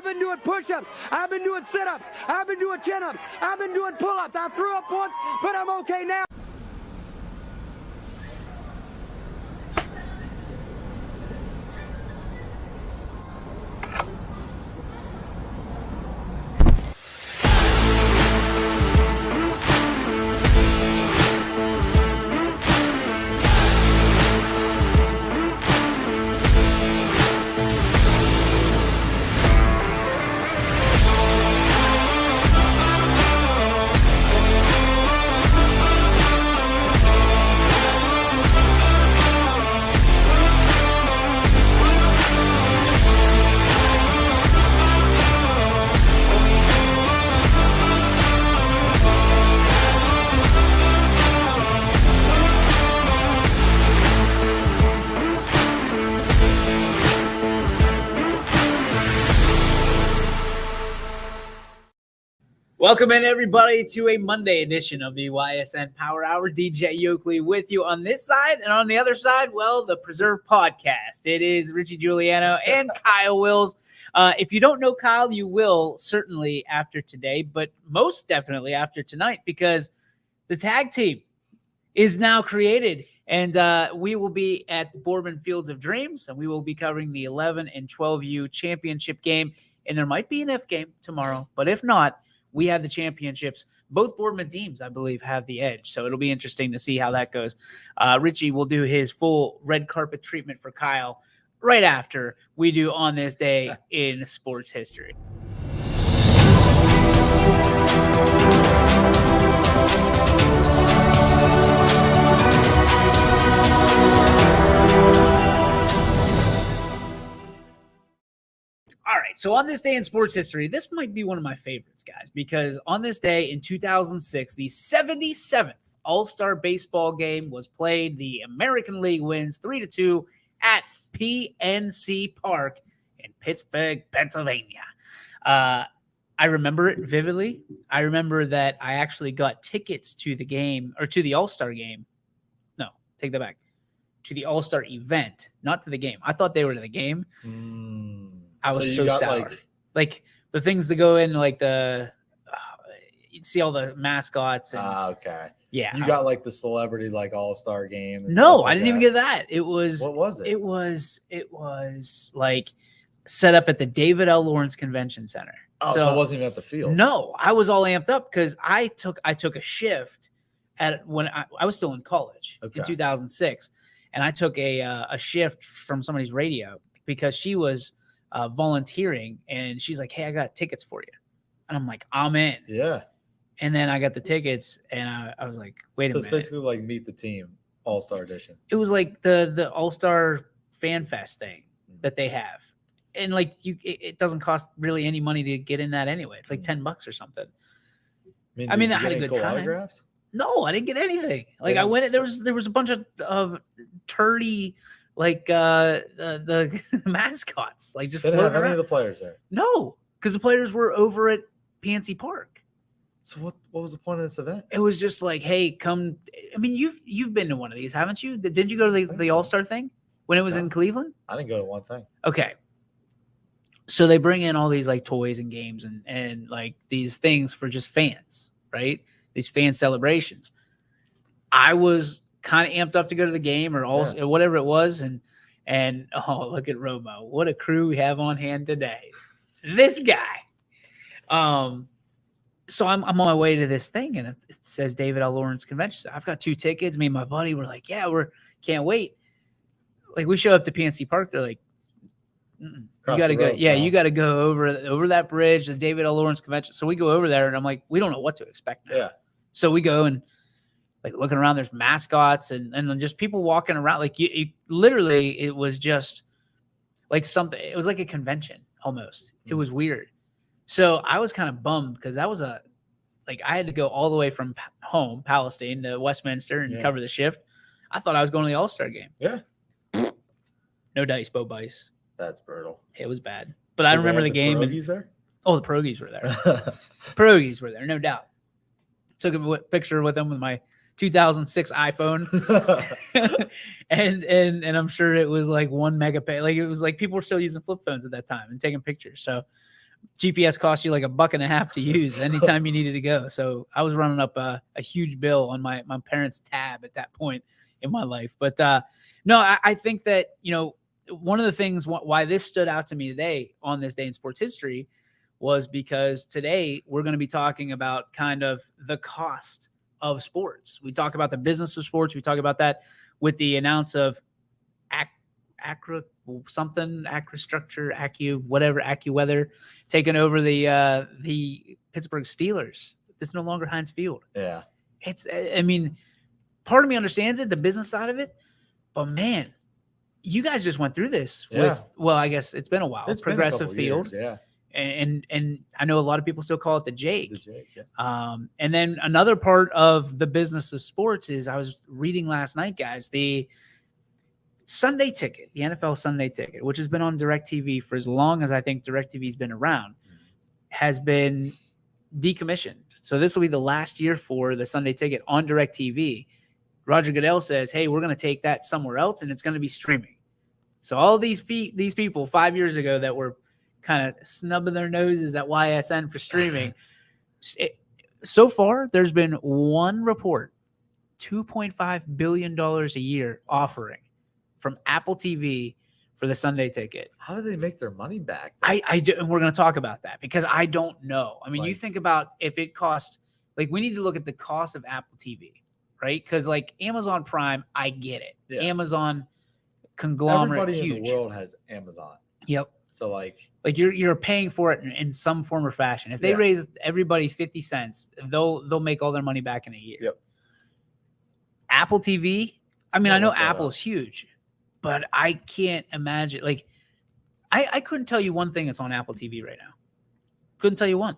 been doing push-ups. I've been doing sit-ups. I've been doing chin-ups. I've been doing pull-ups. I threw up once, but I'm okay now. Welcome in, everybody, to a Monday edition of the Ysn Power Hour. DJ Yoakley with you on this side, and on the other side, well, the Preserve Podcast. It is Richie Giuliano and Kyle Wills. If you don't know Kyle, you will certainly after today, but most definitely after tonight, because the tag team is now created, and we will be at Boardman Fields of Dreams, and we will be covering the 11 and 12U championship game, and there might be an F game tomorrow, but if not, we have the championships. Both Boardman teams, I believe, have the edge. So it'll be interesting to see how that goes. Richie will do his full red carpet treatment for Kyle right after we do On This Day in Sports History. All right, so on this day in sports history, this might be one of my favorites, guys, because on this day in 2006, the 77th All-Star Baseball game was played. The American League wins 3-2 at PNC Park in Pittsburgh, Pennsylvania. I remember it vividly. I remember that I actually got tickets to the game, or to the All-Star game. No, take that back. To the All-Star event, not to the game. I thought they were to the game. I was so sour. Like the things that go in, like you'd see all the mascots. And, okay. Yeah. You got like the celebrity, like all-star game. No, I didn't even get that. It was. What was it? It was like set up at the David L. Lawrence Convention Center. Oh, so it wasn't even at the field. No, I was all amped up because I took a shift when I was still in college in 2006, and I took a shift from somebody's radio because she was volunteering, and she's like, "Hey, I got tickets for you," and I'm like, "I'm in." Yeah. And then I got the tickets, and I was like, "Wait a minute!" So it's basically like Meet the Team All-Star Edition. It was like the All-Star Fan Fest thing that they have, and like it doesn't cost really any money to get in that anyway. It's like $10 or something. I mean, I had a good time. Autographs? No, I didn't get anything. Like I went, there was a bunch of turdy. Like the mascots, like just they didn't have any of the players there. No, because the players were over at PNC Park. So what was the point of this event? It was just like, hey, come. I mean, you've been to one of these, haven't you? Did you go to the All-Star thing when it was in Cleveland? I didn't go to one thing. Okay, so they bring in all these like toys and games and like these things for just fans, right? These fan celebrations. I was kind of amped up to go to the game or whatever it was, and oh, look at Romo, what a crew we have on hand today. This guy. So I'm on my way to this thing, and it says David L. Lawrence Convention. So I've got 2 tickets. Me and my buddy were like, yeah, can't wait. Like we show up to PNC Park, they're like, you got to go. Yeah, you got to go over that bridge, the David L. Lawrence Convention. So we go over there, and I'm like, we don't know what to expect now. Yeah. So we go and like looking around, there's mascots and just people walking around. Like you literally, it was just like something. It was like a convention almost. It was weird. So I was kind of bummed because that was I had to go all the way from home, Palestine, to Westminster and cover the shift. I thought I was going to the All-Star game. Yeah. No dice, Bo Bice. That's brutal. It was bad. But I remember the game. Pierogies there? Oh, the pierogies were there. Pierogies were there, no doubt. Took a picture with them with my 2006 iPhone. and I'm sure it was like 1 megapixel. Like it was like people were still using flip phones at that time and taking pictures. So GPS cost you like $1.50 to use anytime you needed to go. So I was running up a huge bill on my parents' tab at that point in my life. But no, I think that, one of the things why this stood out to me today on this day in sports history was because today we're going to be talking about kind of the cost of sports. We talk about the business of sports. We talk about that with the announce of AccuWeather taking over the Pittsburgh Steelers. It's no longer Heinz Field. Yeah. Part of me understands it, the business side of it, but man, you guys just went through this with, well, I guess it's been a while. It's Progressive been Field. Years, yeah. And I know a lot of people still call it the Jake. The Jake, yeah. And then another part of the business of sports is I was reading last night, guys, the Sunday ticket, the NFL Sunday ticket, which has been on DirecTV for as long as I think DirecTV's been around, has been decommissioned. So this will be the last year for the Sunday ticket on DirecTV. Roger Goodell says, hey, we're going to take that somewhere else, and it's going to be streaming. So all these people 5 years ago that were kind of snubbing their noses at YSN for streaming, so far there's been one report, $2.5 billion a year offering from Apple TV for the Sunday ticket. How do they make their money back? I do, and we're going to talk about that because I don't know. I mean, you Like- think about if it costs, like we need to look at the cost of Apple TV, right? Because like Amazon Prime, I get it. Yeah. Amazon conglomerate, Everybody huge. in the world has Amazon. Yep. So like You're paying for it in some form or fashion. If they Yeah. raise everybody 50 cents, they'll make all their money back in a year. Yep. Apple TV, I mean, No, I know look that Apple's huge, but I can't imagine, like, I couldn't tell you one thing that's on Apple TV right now. Couldn't tell you one.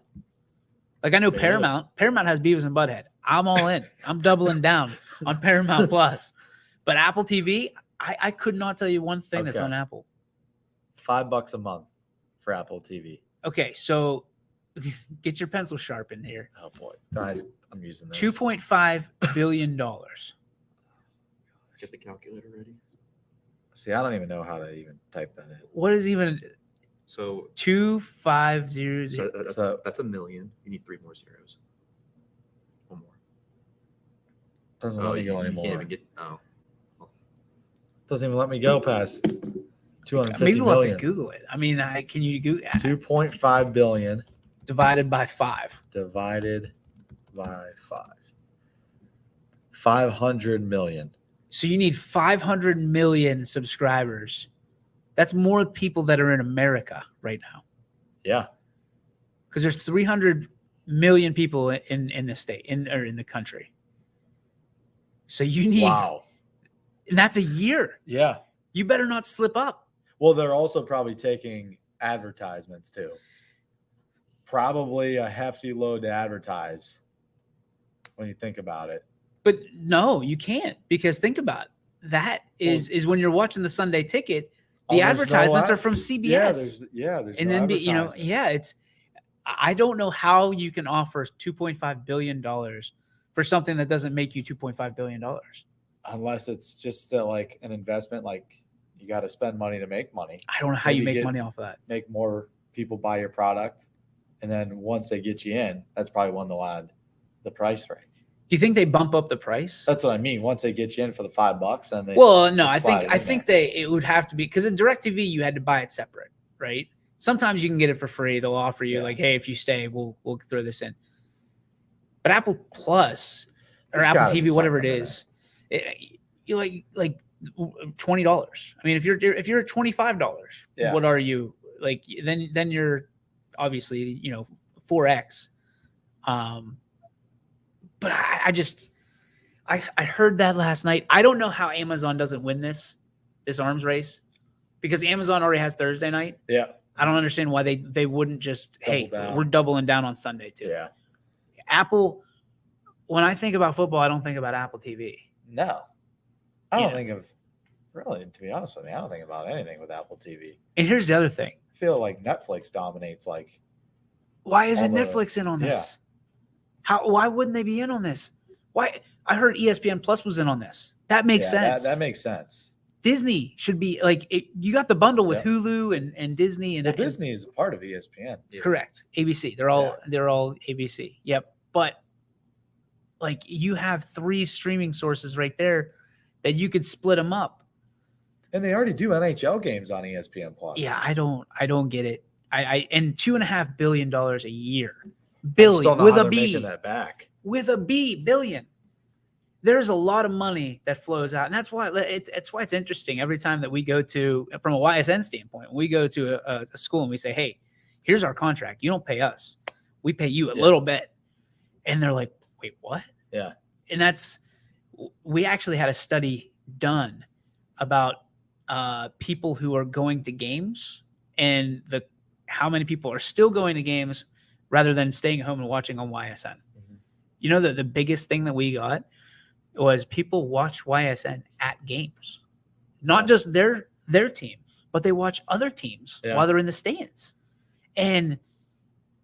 Like, I know Me Paramount has Beavis and Butthead. I'm all in. I'm doubling down on Paramount Plus. But Apple TV, I could not tell you one thing that's Okay. on Apple. $5 a month for Apple TV. Okay, so get your pencil sharpened here. Oh boy, I'm using this. $2.5 billion. Get the calculator ready. See, I don't even know how to even type that in. What is even So, 2500? that's a million. You need 3 more zeros. One more. Doesn't let me go you anymore. can't even get. Oh, Doesn't even let me go past 250 Maybe we'll have to million. Google it. I mean, can you Google 2.5 billion divided by 5? divided by 5. 500 million. So you need 500 million subscribers. That's more people that are in America right now. Yeah. Because there's 300 million people in the state or in the country. So you need, Wow. and that's a year. Yeah. You better not slip up. Well, they're also probably taking advertisements too. Probably a hefty load to advertise when you think about it. But no, you can't, because think about it. That is when you're watching the Sunday ticket, the There's no advertisements are ad- from CBS. There's And no then advertisements. I don't know how you can offer $2.5 billion for something that doesn't make you $2.5 billion. Unless it's just like an investment, like you got to spend money to make money, I don't know how you Maybe make get- money off of that. make more people buy your product. And then once they get you in, that's probably when they'll add the price range. Do you think they bump up the price? That's what I mean. Once they get you in for the $5, then they Well, no, they I slide think it in there. it would have to be, because in DirecTV you had to buy it separate, right? Sometimes you can get it for free. They'll offer you Yeah. like, hey, if you stay, we'll throw this in. But Apple Plus or There's Apple gotta be TV, whatever it something in is, you like $20. I mean, if you're at $25, Yeah. what are you like? Then you're obviously 4x. But I heard that last night. I don't know how Amazon doesn't win this arms race, because Amazon already has Thursday night. Yeah. I don't understand why they wouldn't just, hey, down. we're doubling down on Sunday too. Yeah. Apple, when I think about football, I don't think about Apple TV. No. I don't Yeah. think of really, to be honest with me, I don't think about anything with Apple TV. And here's the other thing. I feel like Netflix dominates like Why isn't All the- Netflix in on yeah. this? Why wouldn't they be in on this? Why? I heard ESPN Plus was in on this. That makes sense. That makes sense. Disney should be like you got the bundle with Yep. Hulu and Disney and Well, Disney is a part of ESPN. Yeah. correct. ABC. They're all ABC. Yep. But like you have 3 streaming sources right there that you could split them up. And they already do NHL games on ESPN Plus. Yeah, I don't get it. And $2.5 billion a year. I Billion still know with how a they're B. making that back. With a B, billion. There's a lot of money that flows out, and that's why it's interesting every time that we go to, from a YSN standpoint, we go to a school and we say, hey, here's our contract. You don't pay us. We pay you a little bit. And they're like, wait, what? Yeah. And we actually had a study done about people who are going to games and how many people are still going to games rather than staying at home and watching on YSN. Mm-hmm. You know, the biggest thing that we got was people watch YSN at games, not just their team, but they watch other teams while they're in the stands. And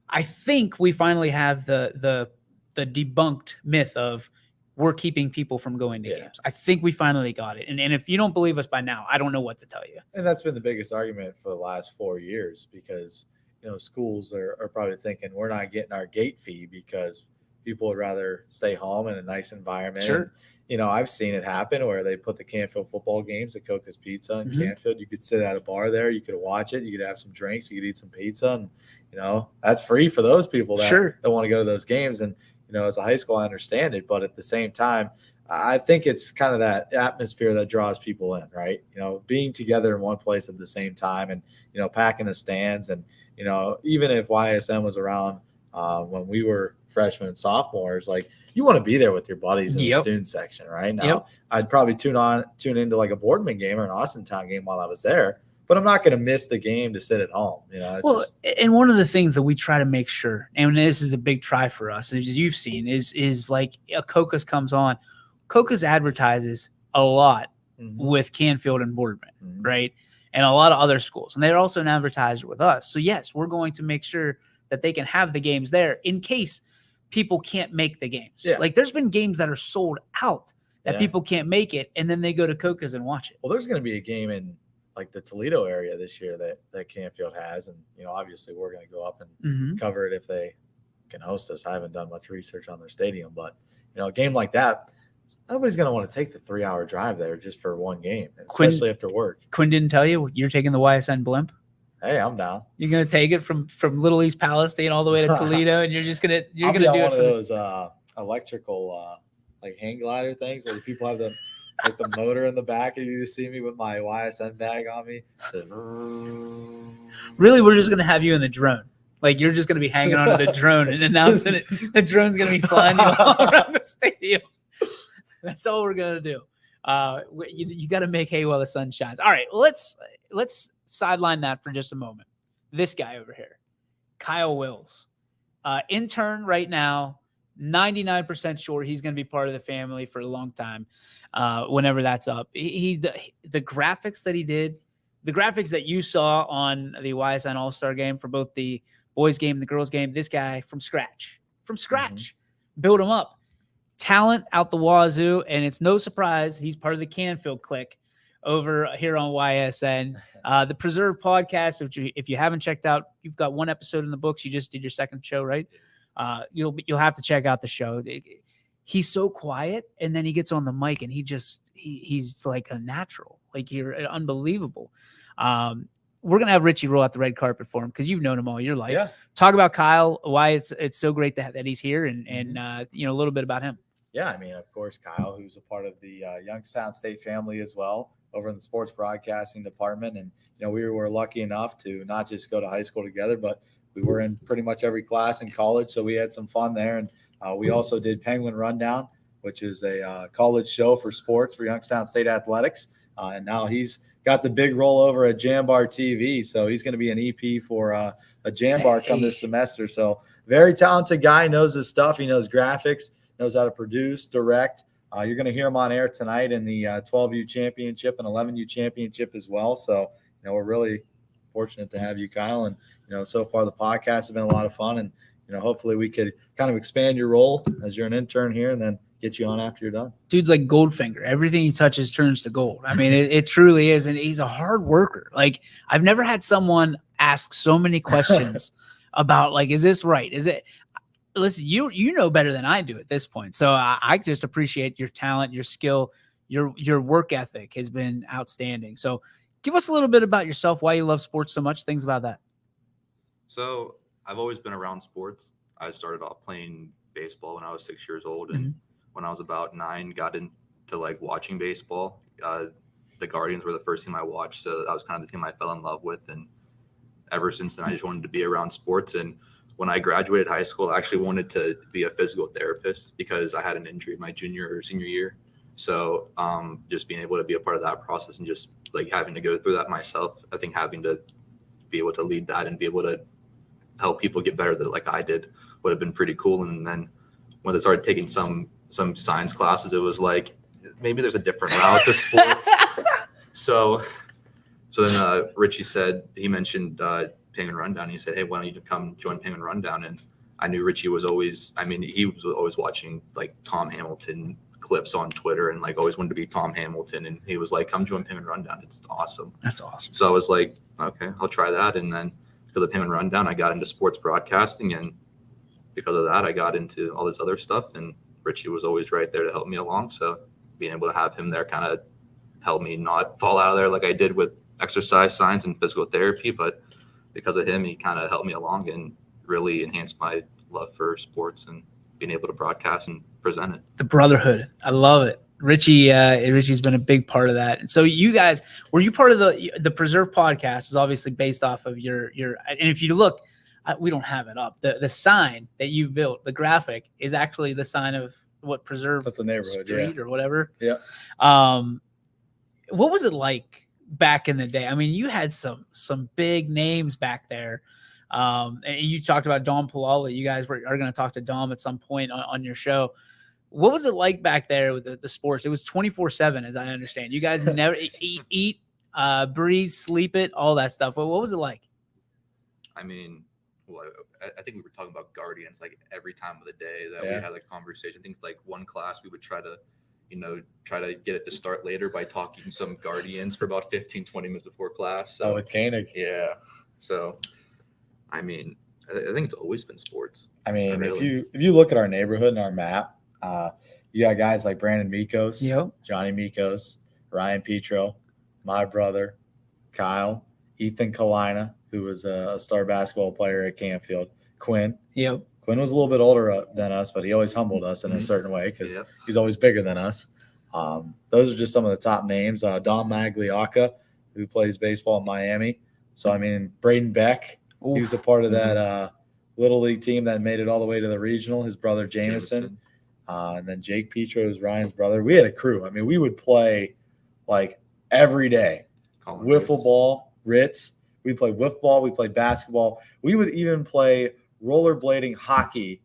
I think we finally have the debunked myth of we're keeping people from going to games. I think we finally got it. And if you don't believe us by now, I don't know what to tell you. And that's been the biggest argument for the last 4 years because, schools are probably thinking we're not getting our gate fee because people would rather stay home in a nice environment. Sure. And, I've seen it happen where they put the Canfield football games at Coca's Pizza in Canfield. You could sit at a bar there. You could watch it. You could have some drinks. You could eat some pizza. And, that's free for those people that want to go to those games. And, as a high school, I understand it. But at the same time, I think it's kind of that atmosphere that draws people in, right? Being together in one place at the same time and, packing the stands. And, even if YSN was around when we were freshmen and sophomores, like you want to be there with your buddies in the student section, right? Now, I'd probably tune into like a Boardman game or an Austintown game while I was there, but I'm not going to miss the game to sit at home. And one of the things that we try to make sure, and this is a big try for us, as you've seen, is like a Coca's comes on. Coca's advertises a lot with Canfield and Boardman, right? And a lot of other schools. And they're also an advertiser with us. So, yes, we're going to make sure that they can have the games there in case people can't make the games. Yeah. Like there's been games that are sold out that people can't make it, and then they go to Coca's and watch it. Well, there's going to be a game in like the Toledo area this year that Canfield has. And, obviously we're going to go up and cover it if they can host us. I haven't done much research on their stadium, but, a game like that, nobody's going to want to take the 3-hour drive there just for one game, especially after work. Quinn didn't tell you you're taking the YSN blimp? Hey, I'm down. You're going to take it from Little East Palestine all the way to Toledo, and you're going to do it one of those electrical like hang glider things where people have the motor in the back, and you just see me with my YSN bag on me. Really, we're just going to have you in the drone. Like you're just going to be hanging onto the drone and announcing it. The drone's going to be flying you all around the stadium. That's all we're going to do. You got to make hay while the sun shines. All right, let's sideline that for just a moment. This guy over here, Kyle Wills, intern right now, 99% sure he's going to be part of the family for a long time. Whenever that's up, the graphics that he did, the graphics that you saw on the YSN All-Star game for both the boys game and the girls game, this guy from scratch, build him up. Talent out the wazoo, and it's no surprise he's part of the Canfield clique over here on YSN. The Preserve podcast, which if you haven't checked out, you've got one episode in the books. You just did your second show, right? You'll have to check out the show. He's so quiet, and then he gets on the mic, and he's like a natural. Like you're unbelievable. We're gonna have Richie roll out the red carpet for him because you've known him all your life. Yeah. Talk about Kyle, why it's so great that he's here, and a little bit about him. Yeah, I mean, of course, Kyle, who's a part of the Youngstown State family as well, over in the sports broadcasting department. And, we were lucky enough to not just go to high school together, but we were in pretty much every class in college. So we had some fun there. And we also did Penguin Rundown, which is a college show for sports for Youngstown State Athletics. And now he's got the big rollover at Jambar TV. So he's going to be an EP for a Jambar come this semester. So very talented guy, knows his stuff. He knows graphics, knows how to produce, direct. You're going to hear him on air tonight in the 12U championship and 11U championship as well. So, we're really fortunate to have you, Kyle. And, so far the podcast has been a lot of fun. And, hopefully we could kind of expand your role as you're an intern here and then get you on after you're done. Dude's like Goldfinger. Everything he touches turns to gold. I mean, it truly is. And he's a hard worker. Like, I've never had someone ask so many questions about, like, is this right? Is it? Listen, you know better than I do at this point. So I just appreciate your talent, your skill, your work ethic has been outstanding. So give us a little bit about yourself, why you love sports so much, things about that. So I've always been around sports. I started off playing baseball when I was 6 years old. And when I was about 9, got into like watching baseball. The Guardians were the first team I watched. So that was kind of the team I fell in love with. And ever since then, I just wanted to be around sports. And when I graduated high school, I actually wanted to be a physical therapist because I had an injury my junior or senior year. So just being able to be a part of that process and just like having to go through that myself, I think having to be able to lead that and be able to help people get better that like I did would have been pretty cool. And then when I started taking some science classes, it was like, maybe there's a different route to sports. So then Richie mentioned Payment Rundown. He said, hey, why don't you come join Payment Rundown? And I knew Richie was always, he was always watching like Tom Hamilton clips on Twitter and like always wanted to be Tom Hamilton. And he was like, come join Payment Rundown. It's awesome. That's awesome. So I was like, okay, I'll try that. And then because of Payment Rundown, I got into sports broadcasting. And because of that, I got into all this other stuff. And Richie was always right there to help me along. So being able to have him there kind of helped me not fall out of there like I did with exercise science and physical therapy. But because of him, he kind of helped me along and really enhanced my love for sports and being able to broadcast and present it. The brotherhood. I love it. Richie's been a big part of that. And so you guys, were you part of the Preserve podcast is obviously based off of your, and if you look, we don't have it up. The sign that you built, the graphic is actually the sign of what Preserve That's a neighborhood Street or whatever. Yeah. What was it like back in the day? I mean, you had some big names back there. And you talked about Dom Palala. You guys are going to talk to Dom at some point on your show. What was it like back there with the sports? It was 24/7, as I understand. You guys never eat, breathe, sleep it, all that stuff. What was it like? I mean, well, I think we were talking about Guardians like every time of the day that we had like conversation. Things like one class we would try to get it to start later by talking some Guardians for about 15, 20 minutes before class. So with Koenig. Yeah. So, I mean, I think it's always been sports. I mean, really. if you look at our neighborhood and our map, you got guys like Brandon Mikos, Johnny Mikos, Ryan Petro, my brother, Kyle, Ethan Kalina, who was a star basketball player at Canfield, Quinn. Yep. Quinn was a little bit older than us, but he always humbled us in a certain way because he's always bigger than us. Those are just some of the top names. Don Magliocca, who plays baseball in Miami. So, I mean, Braden Beck, he was a part of that Little League team that made it all the way to the regional. His brother, Jameson. And then Jake Petro is Ryan's brother. We had a crew. I mean, we would play like every day. Wiffle ball, Ritz. We played wiffle ball. We played basketball. We would even play rollerblading hockey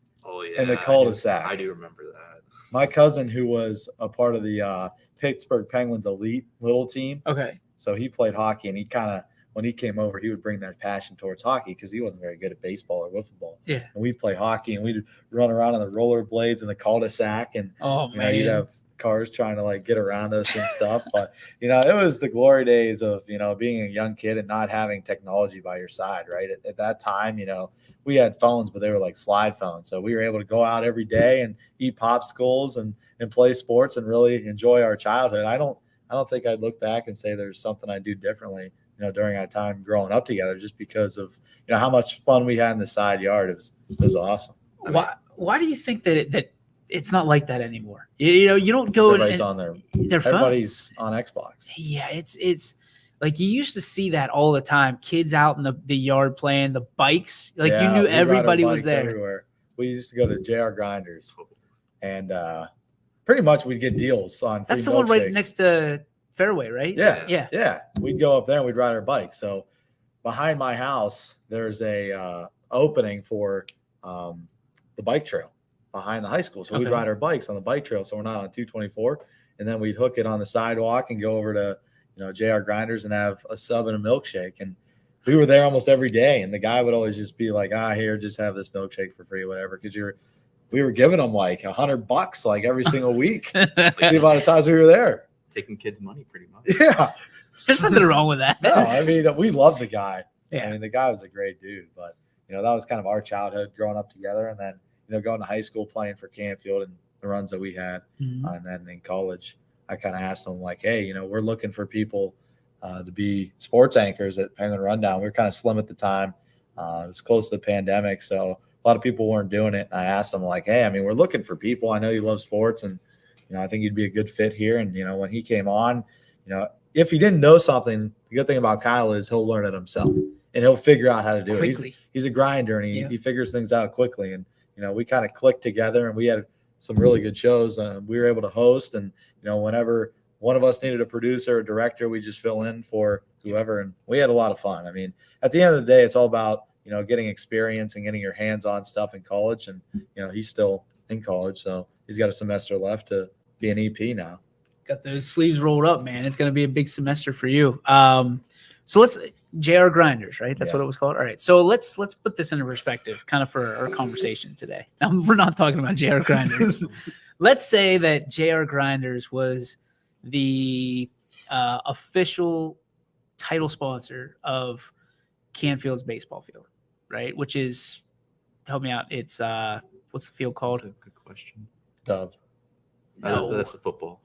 in the cul-de-sac. I do remember that. My cousin, who was a part of the Pittsburgh Penguins elite little team. Okay. So he played hockey, and he kind of, when he came over, he would bring that passion towards hockey because he wasn't very good at baseball or wiffle ball. Yeah. And we'd play hockey, and we'd run around on the rollerblades in the cul-de-sac, and you'd have cars trying to like get around us and stuff. But it was the glory days of being a young kid and not having technology by your side, right? At that time, we had phones, but they were like slide phones. So we were able to go out every day and eat popsicles and play sports and really enjoy our childhood. I don't think I'd look back and say there's something I'd do differently, during our time growing up together, just because of how much fun we had in the side yard. It was awesome. Why do you think that it's not like that anymore? You don't go. Everybody's on their everybody's on Xbox. Yeah, it's like you used to see that all the time. Kids out in the yard playing the bikes. Like you knew everybody was there. Everywhere. We used to go to JR Grinders, and pretty much we'd get deals on. That's the one right next to Fairway, right? Yeah. We'd go up there and we'd ride our bike. So behind my house, there's a opening for the bike trail behind the high school. So we'd ride our bikes on the bike trail. So we're not on 224. And then we'd hook it on the sidewalk and go over to, JR Grinders and have a sub and a milkshake. And we were there almost every day. And the guy would always just be like, here, just have this milkshake for free, whatever. Because you're we were giving them like $100 like every single week. The amount of times we were there. Taking kids' money pretty much. Yeah. There's nothing wrong with that. No, I mean, we love the guy. Yeah. I mean, the guy was a great dude, but that was kind of our childhood growing up together. And then, going to high school, playing for Canfield and the runs that we had. And then in college, I kind of asked them like, hey, we're looking for people to be sports anchors at Penguin Rundown. We were kind of slim at the time. It was close to the pandemic. So a lot of people weren't doing it. And I asked them like, hey, I mean, we're looking for people. I know you love sports and, I think you'd be a good fit here. And, when he came on, if he didn't know something, the good thing about Kyle is he'll learn it himself and he'll figure out how to do quickly. It. He's a grinder and he figures things out quickly. And, we kind of clicked together and we had some really good shows. We were able to host and, whenever one of us needed a producer or director, we just fill in for whoever. And we had a lot of fun. I mean, at the end of the day, it's all about, getting experience and getting your hands on stuff in college. And, he's still in college. So he's got a semester left to be an EP now. Got those sleeves rolled up, man. It's going to be a big semester for you. So let's JR Grinders, right? That's what it was called. All right. So let's put this into perspective kind of for our conversation today. Now, we're not talking about JR Grinders. Let's say that JR Grinders was the official title sponsor of Canfield's baseball field, right? Which is, help me out. It's what's the field called? That's a good question. Dove. No. That's the football.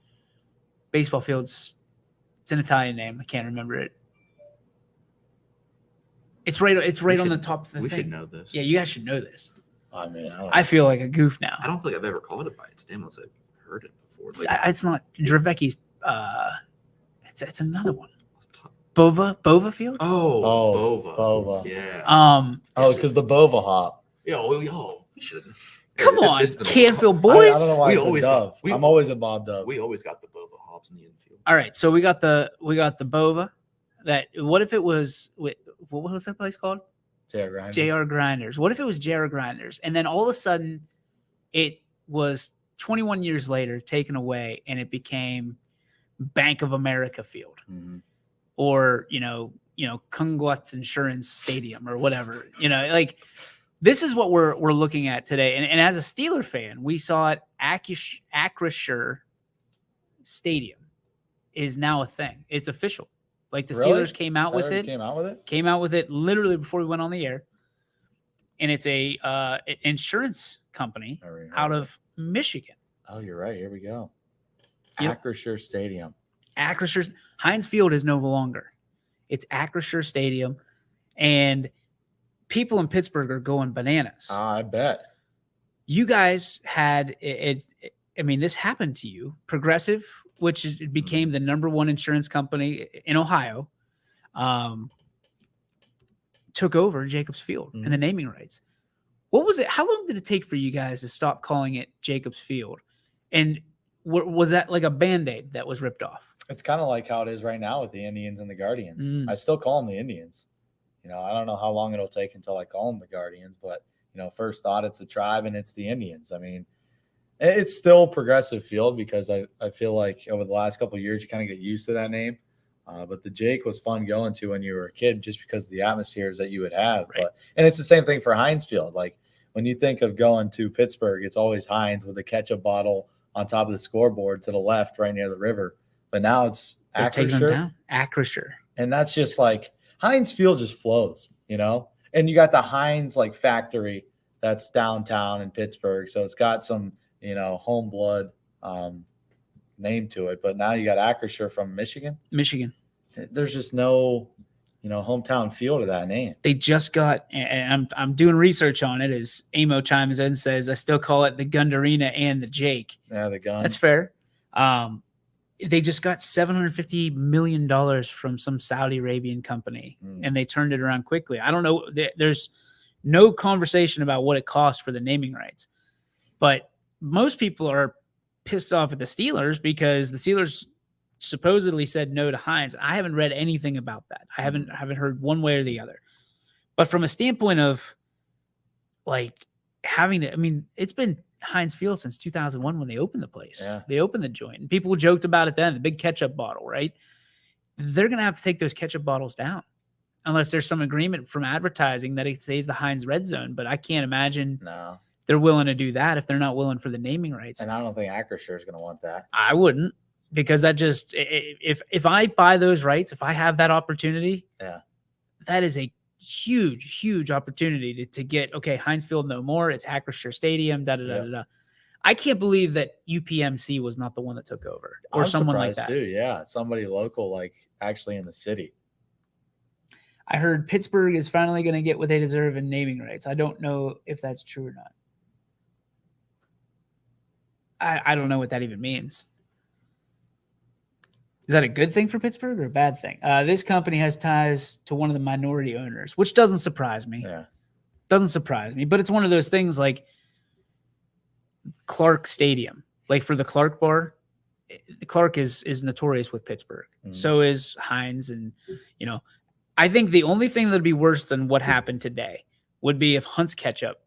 Baseball field's, it's an Italian name. I can't remember it. It's right on the top of the thing. We should know this. Yeah, you guys should know this. I mean, I feel like a goof now. I don't think I've ever called it by its name unless I've heard it before. It's not Dravecki's. It's another one. Bova Field. Bova. Yeah. Because the Bova hop. We should. Come on, it's been Canfield boys. I don't know why We I said always Dove. got- we- I'm always a Bob Dove. We always got the Bova hops in the infield. All right, so we got the Bova. That what if it was what was that place called? JR Grinders. JR Grinders. What if it was JR Grinders, and then all of a sudden, it was 21 years later taken away, and it became Bank of America Field, or Kunglutz Insurance Stadium, or whatever. Like this is what we're looking at today. And as a Steeler fan, we saw it. Acrisure Stadium is now a thing. It's official. Like the Steelers came out with it. Came out with it literally before we went on the air. And it's a insurance company out of Michigan. Oh, you're right. Here we go. Yep. Acrisure Stadium. Acrisure Heinz Field is no longer. It's Acrisure Stadium, and people in Pittsburgh are going bananas. I bet. You guys had it. I mean, this happened to you. Progressive, which became the number one insurance company in Ohio, took over Jacobs Field and the naming rights. What was it? How long did it take for you guys to stop calling it Jacobs Field? And was that like a Band-Aid that was ripped off? It's kind of like how it is right now with the Indians and the Guardians. I still call them the Indians. I don't know how long it'll take until I call them the Guardians, but, first thought it's a tribe and it's the Indians. I mean, it's still Progressive Field because I feel like over the last couple of years, you kind of get used to that name. But the Jake was fun going to when you were a kid just because of the atmospheres that you would have. Right. And it's the same thing for Heinz Field. Like when you think of going to Pittsburgh, it's always Heinz with a ketchup bottle on top of the scoreboard to the left right near the river. But now it's Acrisure. And that's just like Heinz Field just flows, and you got the Heinz like factory that's downtown in Pittsburgh. So it's got some, home blood name to it. But now you got Acrisure from Michigan. There's just no, hometown feel to that name. They just got, and I'm doing research on it as Amo chimes in and says, I still call it the Gundarina and the Jake. Yeah, the gun. That's fair. They just got $750 million from some Saudi Arabian company, and they turned it around quickly. I don't know. There's no conversation about what it costs for the naming rights, but most people are pissed off at the Steelers because the Steelers supposedly said no to Heinz. I haven't read anything about that. I haven't heard one way or the other. But from a standpoint of like having to, I mean, it's been Heinz Field since 2001 when they opened the place. Yeah. They opened the joint. And people joked about it then, the big ketchup bottle, right? They're going to have to take those ketchup bottles down unless there's some agreement from advertising that it stays the Heinz Red Zone. But I can't imagine they're willing to do that if they're not willing for the naming rights. And I don't think Acrisure is going to want that. I wouldn't, because that just, if I buy those rights, if I have that opportunity, that is a huge opportunity to get, okay, Heinz Field no more. It's Acrisure Stadium, da-da-da-da-da. I can't believe that UPMC was not the one that took over, or I'm someone like that. Too, yeah, somebody local, like actually in the city. I heard Pittsburgh is finally going to get what they deserve in naming rights. I don't know if that's true or not. I don't know what that even means. Is that a good thing for Pittsburgh or a bad thing? This company has ties to one of the minority owners, which doesn't surprise me. Yeah. Doesn't surprise me. But it's one of those things like Clark Stadium. Like for the Clark bar, Clark is notorious with Pittsburgh. Mm-hmm. So is Heinz. And, you know, I think the only thing that would be worse than what happened today would be if Hunt's Ketchup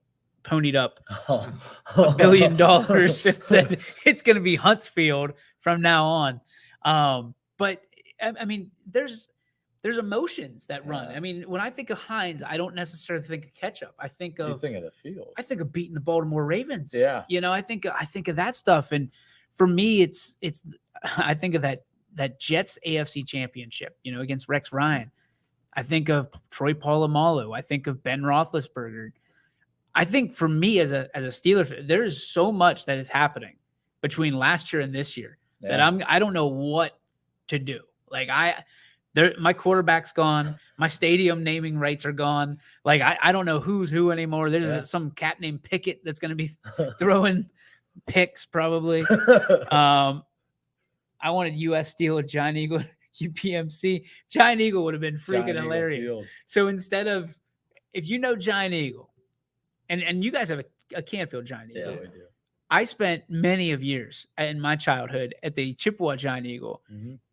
ponied up $1 billion and said it's going to be Hunt's Field from now on. But I mean, there's emotions that run. I mean, when I think of Heinz, I don't necessarily think of ketchup. I think of the field. I think of beating the Baltimore Ravens. Yeah. You know, I think of that stuff. And for me, it's I think of that Jets AFC championship, you know, against Rex Ryan. I think of Troy Polamalu. I think of Ben Roethlisberger. I think for me as a Steeler, there is so much that is happening between last year and this year that I don't know what to do. Like my quarterback's gone. My stadium naming rights are gone. Like I don't know who's who anymore. There's some cat named Pickett that's going to be throwing picks probably. I wanted US Steel or Giant Eagle, UPMC. Giant Eagle would have been freaking hilarious. So instead of, if you know Giant Eagle, and you guys have a Canfield Giant Eagle. Yeah, we do. I spent many of years in my childhood at the Chippewa Giant Eagle,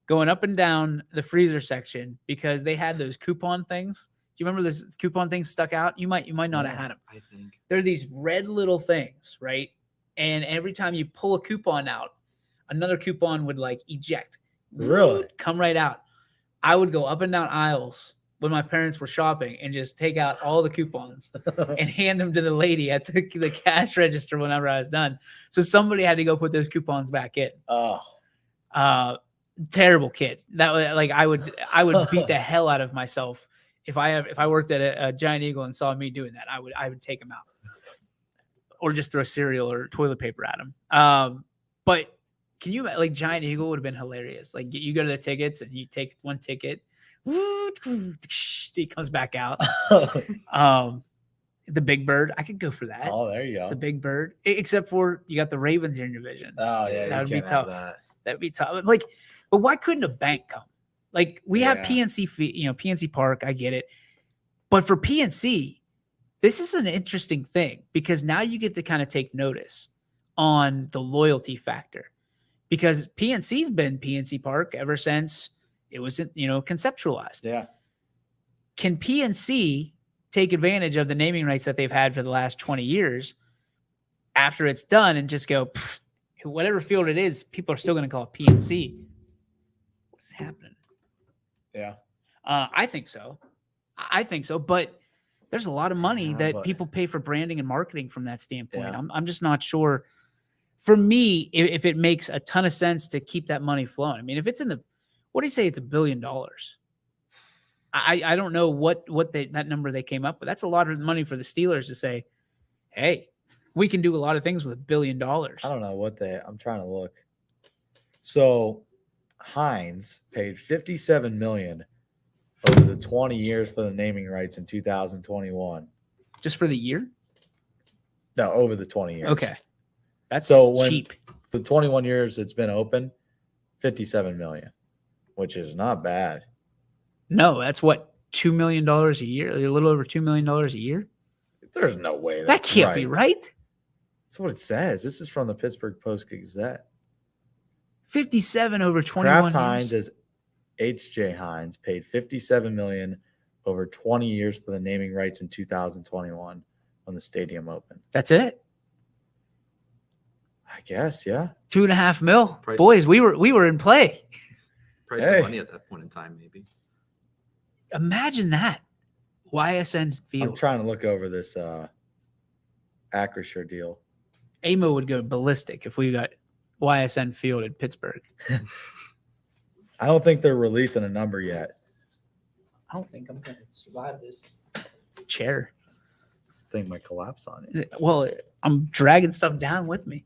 going up and down the freezer section because they had those coupon things. Do you remember those coupon things stuck out? You might not have had them. I think They're these red little things, right? And every time you pull a coupon out, another coupon would like eject. Really? Come right out. I would go up and down aisles when my parents were shopping and just take out all the coupons and hand them to the lady at the cash register whenever I was done. So somebody had to go put those coupons back in. Terrible kid. That like I would beat the hell out of myself if I worked at a Giant Eagle and saw me doing that. I would take him out or just throw cereal or toilet paper at him. But can you, like, Giant Eagle would have been hilarious. Like you go to the tickets and you take one ticket. He comes back out. The Big Bird. I could go for that. Oh, there you go. The Big Bird. Except for you got the Ravens in your division. Oh, yeah. That would be tough. That'd be tough. Like, but why couldn't a bank come? Like, we have PNC, PNC Park. I get it. But for PNC, this is an interesting thing because now you get to kind of take notice on the loyalty factor because PNC's been PNC Park ever since it was, conceptualized. Yeah. Can PNC take advantage of the naming rights that they've had for the last 20 years after it's done and just go, whatever field it is, people are still going to call it PNC? What's happening? Yeah. I think so. But there's a lot of money that people pay for branding and marketing from that standpoint. Yeah. I'm just not sure. For me, if it makes a ton of sense to keep that money flowing. I mean, if it's in the, what do you say? It's $1 billion. I don't know what that number they came up with. That's a lot of money for the Steelers to say, hey, we can do a lot of things with $1 billion. I don't know what I'm trying to look. So Heinz paid $57 million over the 20 years for the naming rights in 2021. Just for the year? No, over the 20 years. Okay. That's cheap. For the 21 years it's been open, $57 million, which is not bad. No, that's what, $2 million a year? A little over $2 million a year? There's no way that can't be right. That's what it says. This is from the Pittsburgh Post-Gazette. 57 over 21 Kraft years. Heinz as H.J. Heinz paid $57 million over 20 years for the naming rights in 2021 when the stadium opened. That's it? I guess, yeah. $2.5 million. Boys, we were in play. Price of money at that point in time, maybe. Imagine that. YSN Field. I'm trying to look over this Acrisure deal. Amo would go ballistic if we got YSN Field in Pittsburgh. I don't think they're releasing a number yet. I don't think I'm going to survive this chair. Thing might collapse on it. Well, I'm dragging stuff down with me.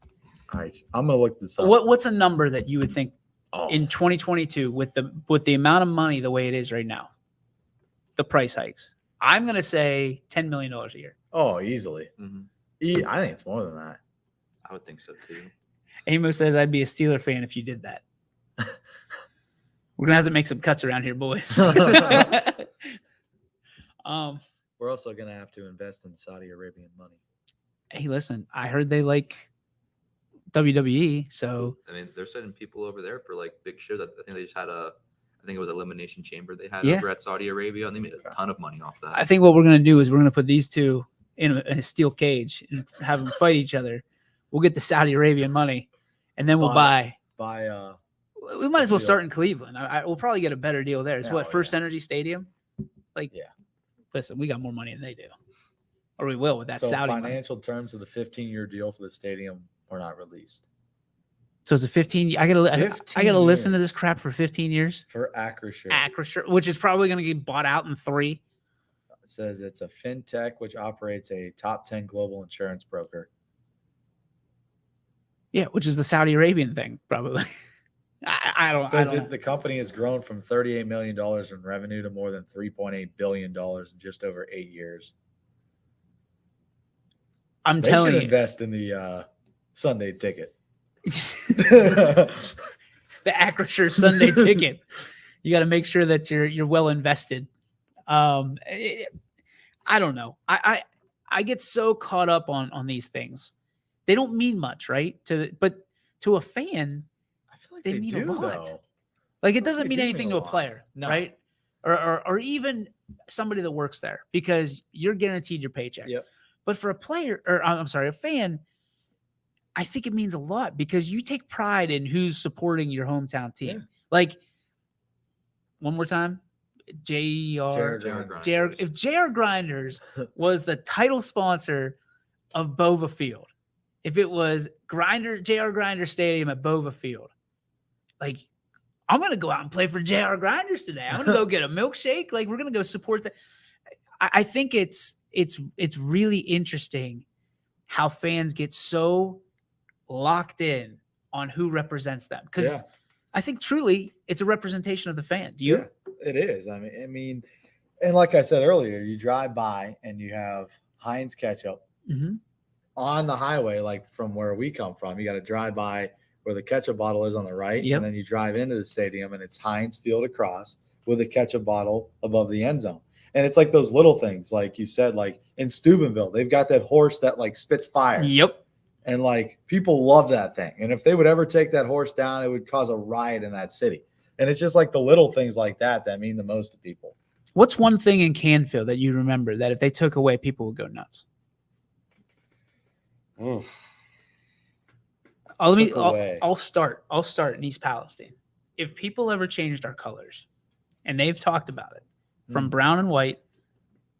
I'm gonna look this up. What's a number that you would think Oh. in 2022 with the amount of money the way it is right now, the price hikes? I'm going to say $10 million a year. Oh, easily. Mhm. I think it's more than that. I would think so too. Amos says I'd be a Steeler fan if you did that. We're gonna have to make some cuts around here, boys. We're also gonna have to invest in Saudi Arabian money. Hey, listen, I heard they like WWE, so I mean, they're sending people over there for like big shows. I think they just had I think it was Elimination Chamber they had Yeah. over at Saudi Arabia, and they made a ton of money off that. I think what we're gonna do is we're gonna put these two in a steel cage and have them fight each other. We'll get the Saudi Arabian money, and then we'll buy. We might as well start in Cleveland. We'll probably get a better deal there. It's First Energy Stadium. Like, listen, we got more money than they do, or we will with that Saudi money. Financial terms of the 15-year deal for the stadium were not released. So it's a 15. I gotta listen to this crap for 15 years for Acrisure. Acrisure, which is probably gonna get bought out in 3. It says it's a fintech which operates a top 10 global insurance broker. Yeah, which is the Saudi Arabian thing, probably. I don't know. The company has grown from $38 million in revenue to more than $3.8 billion in just over 8 years. I'm telling you, invest in the Sunday ticket. The Acrisure Sunday ticket. You got to make sure that you're well invested. I don't know. I get so caught up on these things. They don't mean much, right? But to a fan, I feel like they mean do, a lot. though. Like it doesn't mean do anything mean to a a lot. player, No. right? Or even somebody that works there, because you're guaranteed your paycheck. Yep. But for a player, or I'm sorry, a fan, I think it means a lot because you take pride in who's supporting your hometown team. Yeah. Like, one more time, JR Grinders. If JR Grinders was the title sponsor of Bova Field, if it was JR Grinder Stadium at Bova Field, like, I'm gonna go out and play for JR Grinders today. I'm gonna go get a milkshake. Like, we're gonna go support the. I think it's really interesting how fans get so locked in on who represents them, because I think truly it's a representation of the fan. Do you? Yeah, it is. I mean, and like I said earlier, you drive by and you have Heinz ketchup on the highway, like from where we come from. You got to drive by where the ketchup bottle is on the right, and then you drive into the stadium and it's Heinz Field across with a ketchup bottle above the end zone. And it's like those little things, like you said, like in Steubenville, they've got that horse that like spits fire. Yep. And like people love that thing. And if they would ever take that horse down, it would cause a riot in that city. And it's just like the little things like that mean the most to people. What's one thing in Canfield that you remember that if they took away, people would go nuts? I'll start in East Palestine. If people ever changed our colors, and they've talked about it, from brown and white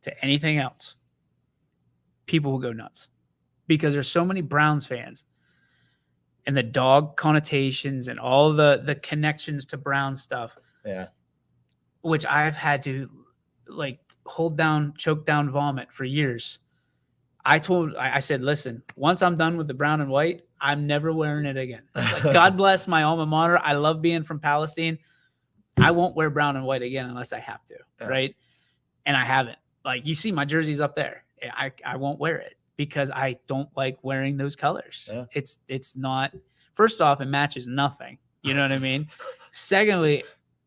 to anything else, people will go nuts because there's so many Browns fans and the dog connotations and all the connections to Brown stuff. Yeah. Which I've had to like choke down vomit for years. I said, listen, once I'm done with the brown and white, I'm never wearing it again. Like, God bless my alma mater. I love being from Palestine. I won't wear brown and white again unless I have to, right? And I haven't. Like, you see my jerseys up there. I won't wear it because I don't like wearing those colors. Yeah. It's not. First off, it matches nothing. You know what I mean? Secondly,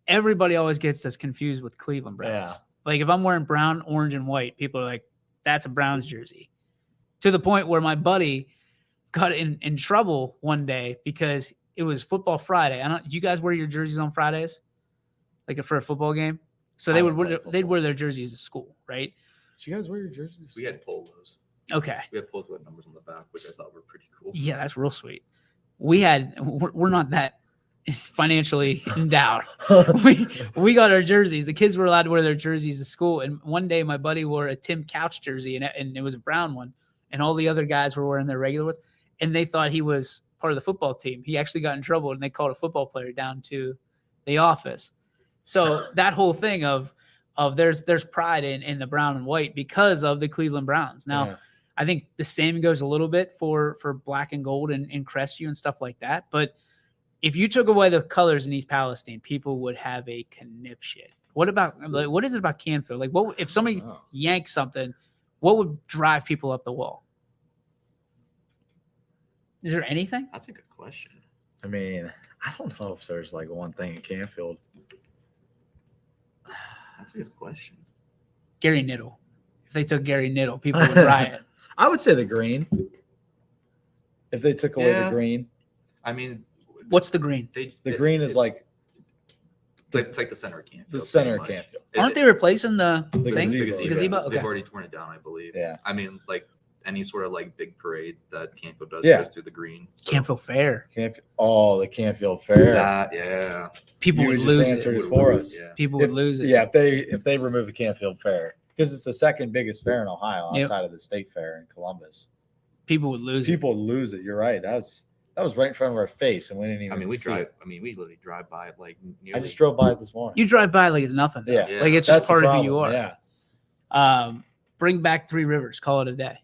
everybody always gets us confused with Cleveland Browns. Yeah. Like, if I'm wearing brown, orange, and white, people are like, that's a Browns jersey. To the point where my buddy got in trouble one day because it was Football Friday. Do you guys wear your jerseys on Fridays? Like for a football game? So they'd wear their jerseys to school, right? Did you guys wear your jerseys? We had polos. Okay. We had polos with numbers on the back, which I thought were pretty cool. Yeah, that's real sweet. We're not that financially endowed. we got our jerseys. The kids were allowed to wear their jerseys to school. And one day my buddy wore a Tim Couch jersey and it was a brown one. and all the other guys were wearing their regular ones, and they thought he was part of the football team. He actually got in trouble, and they called a football player down to the office. So that whole thing of there's pride in the brown and white because of the Cleveland Browns. Now, I think the same goes a little bit for black and gold and Crestview and stuff like that. But if you took away the colors in East Palestine, people would have a conniption. What is it about Canfield? Like, what if somebody yanks something? What would drive people up the wall? Is there anything? That's a good question. I mean, I don't know if there's like one thing in Canfield. That's a good question. Gary Niddle. If they took Gary Niddle, people would riot. I would say the green. If they took away the green. I mean, what's the green? The green is like it's like the center of Canfield. The center of Canfield. Aren't they replacing the thing? gazebo. Okay. They've already torn it down, I believe. Yeah. I mean, like any sort of like big parade that Canfield does Yeah. goes through the green. So. Canfield Fair. The Canfield Fair. Yeah. People You would just lose answered it. it for us. Yeah. People would lose it. Yeah, if they remove the Canfield Fair, because it's the second biggest fair in Ohio outside of the state fair in Columbus. People would lose it. People would lose it. You're right. That was right in front of our face, and we didn't even. We see it. we literally drive by it like nearly. I just drove by it this morning. You drive by like it's nothing. Yeah. Like it's That's just part the of who you problem. are. Yeah. Bring back Three Rivers. Call it a day.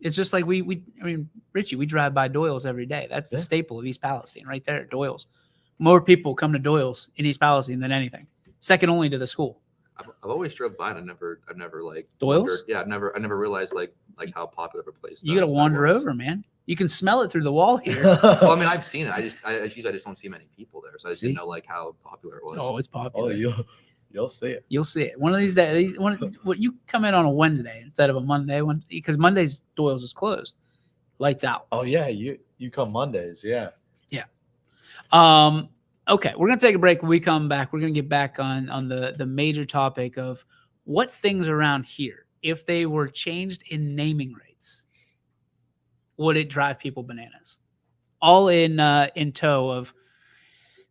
It's just like Richie, we drive by Doyle's every day. That's the staple of East Palestine right there, Doyle's. More people come to Doyle's in East Palestine than anything. Second only to the school. I've always drove by it. I've never like Doyle's? I never realized like how popular of a place. You got to wander over, man. You can smell it through the wall here. Well, I mean, I've seen it. I just don't see many people there, so I just didn't know like how popular it was. Oh, it's popular. You'll see it. You'll see it. One of these days, you come in on a Wednesday instead of a Monday one, because Mondays Doyle's is closed. Lights out. Oh yeah, you come Mondays, yeah. Yeah. Okay, we're gonna take a break. When we come back, we're gonna get back on the major topic of what things around here, if they were changed in naming rates, would it drive people bananas? All in tow of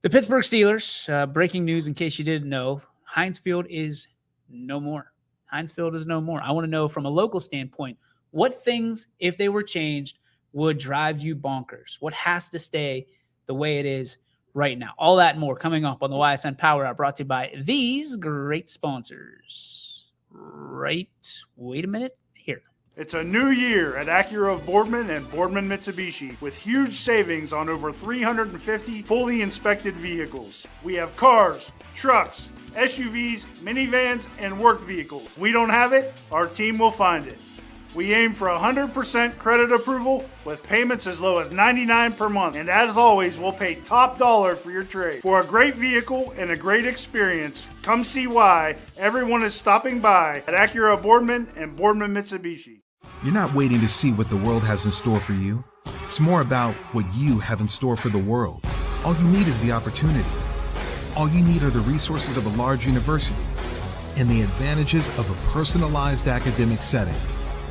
the Pittsburgh Steelers. Breaking news, in case you didn't know, Heinz Field is no more. Heinz Field is no more. I want to know from a local standpoint, what things, if they were changed, would drive you bonkers? What has to stay the way it is right now? All that and more coming up on the Ysn Power Hour, brought to you by these great sponsors. Wait a minute. Here. It's a new year at Acura of Boardman and Boardman Mitsubishi with huge savings on over 350 fully inspected vehicles. We have cars, trucks, SUVs, minivans, and work vehicles. If we don't have it, our team will find it. We aim for 100% credit approval with payments as low as $99 per month. And as always, we'll pay top dollar for your trade. For a great vehicle and a great experience, come see why everyone is stopping by at Acura Boardman and Boardman Mitsubishi. You're not waiting to see what the world has in store for you. It's more about what you have in store for the world. All you need is the opportunity. All you need are the resources of a large university and the advantages of a personalized academic setting,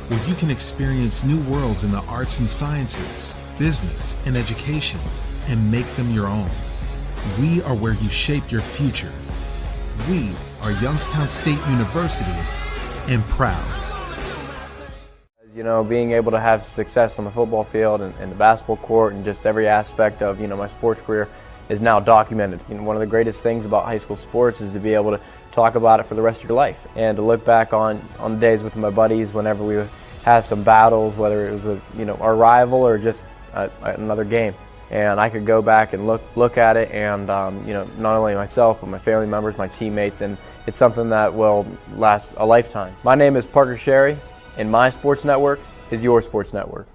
where you can experience new worlds in the arts and sciences, business, and education, and make them your own. We are where you shape your future. We are Youngstown State University, and proud. You know, being able to have success on the football field and the basketball court and just every aspect of, my sports career is now documented. One of the greatest things about high school sports is to be able to talk about it for the rest of your life and to look back on the days with my buddies whenever we would have some battles, whether it was with, our rival or just another game. And I could go back and look at it and, not only myself, but my family members, my teammates, and it's something that will last a lifetime. My name is Parker Sherry, and my sports network is your sports network.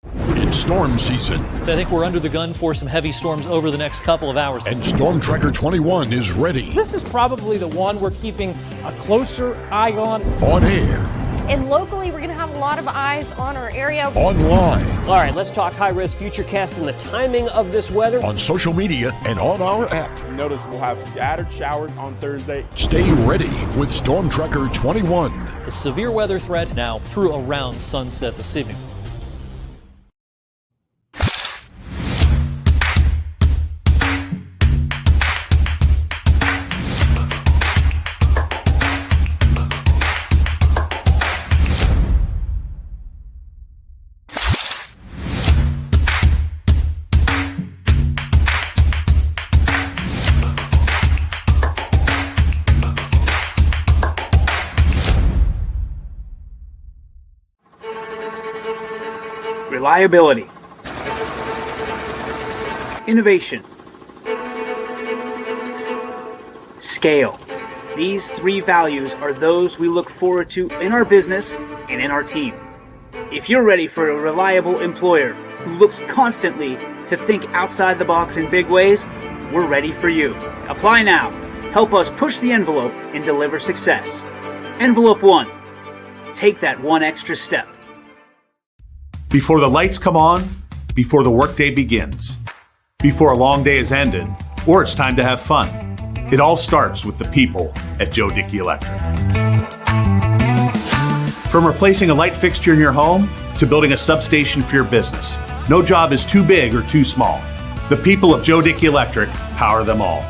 It's storm season. I think we're under the gun for some heavy storms over the next couple of hours. And Storm Tracker 21 is ready. This is probably the one we're keeping a closer eye on. On air. And locally, we're going to have a lot of eyes on our area. Online. All right, let's talk high-risk futurecast and the timing of this weather. On social media and on our app. Notice we'll have scattered showers on Thursday. Stay ready with Storm Tracker 21. The severe weather threat now through around sunset this evening. reliability, innovation, scale. These 3 values are those we look forward to in our business and in our team. If you're ready for a reliable employer who looks constantly to think outside the box in big ways, we're ready for you. Apply now. Help us push the envelope and deliver success. Envelope 1. Take that one extra step. Before the lights come on, before the workday begins, before a long day is ended, or it's time to have fun, it all starts with the people at Joe Dickey Electric. From replacing a light fixture in your home to building a substation for your business, no job is too big or too small. The people of Joe Dickey Electric power them all.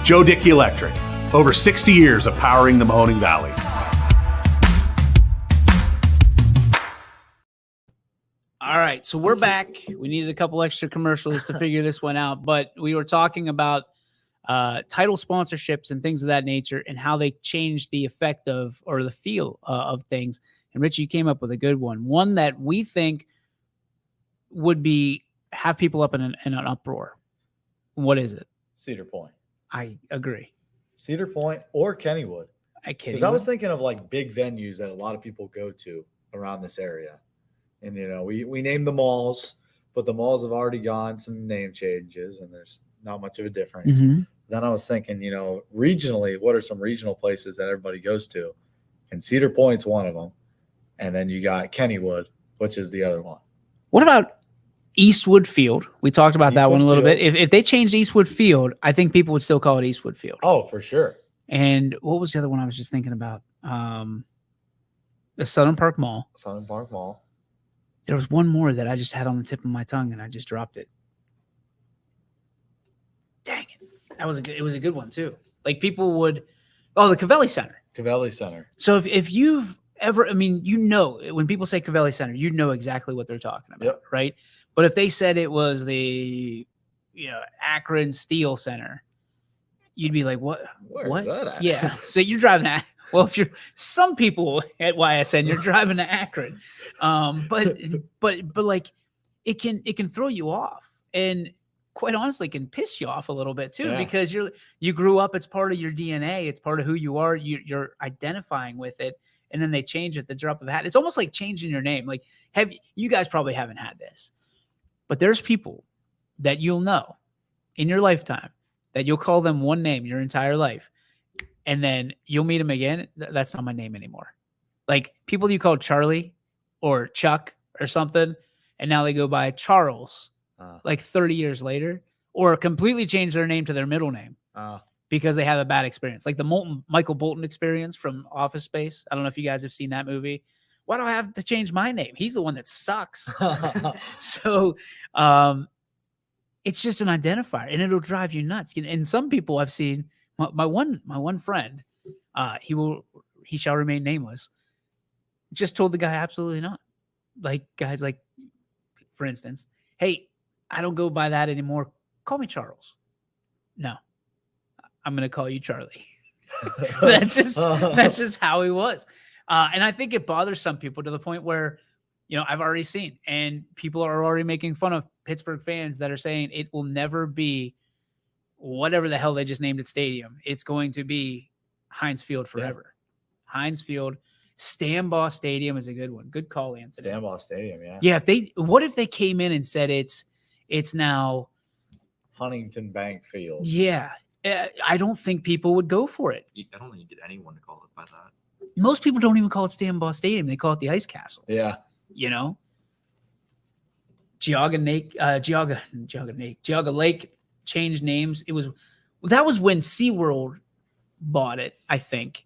Joe Dickey Electric, over 60 years of powering the Mahoning Valley. All right, so we're back. We needed a couple extra commercials to figure this one out, but we were talking about title sponsorships and things of that nature and how they change the effect of or the feel of things. And Richie, you came up with a good one that we think would have people up in an uproar. What is it? Cedar Point. I agree. Cedar Point or Kennywood. Because I was thinking of like big venues that a lot of people go to around this area. And, we named the malls, but the malls have already gone some name changes and there's not much of a difference. Mm-hmm. Then I was thinking, regionally, what are some regional places that everybody goes to? And Cedar Point's one of them. And then you got Kennywood, which is the other one. What about Eastwood Field? We talked about that one a little bit. If they changed Eastwood Field, I think people would still call it Eastwood Field. Oh, for sure. And what was the other one I was just thinking about? The Southern Park Mall. Southern Park Mall. There was one more that I just had on the tip of my tongue and I just dropped it. Dang it. It was a good one too. Like people would, the Covelli Center. Covelli Center. So if you've ever, when people say Covelli Center, you know exactly what they're talking about, yep. Right? But if they said it was the, Akron Steel Center, you'd be like, what? Where's that at? Yeah. So you're driving that. Well, if you're some people at YSN, you're driving to Akron, but like it can throw you off, and quite honestly, can piss you off a little bit too, because you grew up. It's part of your DNA. It's part of who you are. You're identifying with it, and then they change it at the drop of a hat. It's almost like changing your name. Like you guys probably haven't had this, but there's people that you'll know in your lifetime that you'll call them one name your entire life. And then you'll meet him again. That's not my name anymore. Like people you call Charlie or Chuck or something, and now they go by Charles like 30 years later, or completely change their name to their middle name because they have a bad experience. Like the Michael Bolton experience from Office Space. I don't know if you guys have seen that movie. Why do I have to change my name? He's the one that sucks. So it's just an identifier, and it'll drive you nuts. And some people I've seen. My one friend, he shall remain nameless, just told the guy absolutely not. Like guys like, for instance, hey, I don't go by that anymore. Call me Charles. No, I'm gonna call you Charlie. That's just how he was. And I think it bothers some people to the point where, I've already seen, and people are already making fun of Pittsburgh fans that are saying it will never be whatever the hell they just named it stadium. It's going to be Heinz Field forever. Yeah. Heinz Field. Stambaugh Stadium is a good one. Good call, Anthony. Stambaugh Stadium, yeah. Yeah, what if they came in and said it's now Huntington Bank Field? Yeah. I don't think people would go for it. I don't think you get anyone to call it by that. Most people don't even call it Stambaugh Stadium. They call it the Ice Castle. Yeah. Geauga Lake changed names. That was when SeaWorld bought it, I think,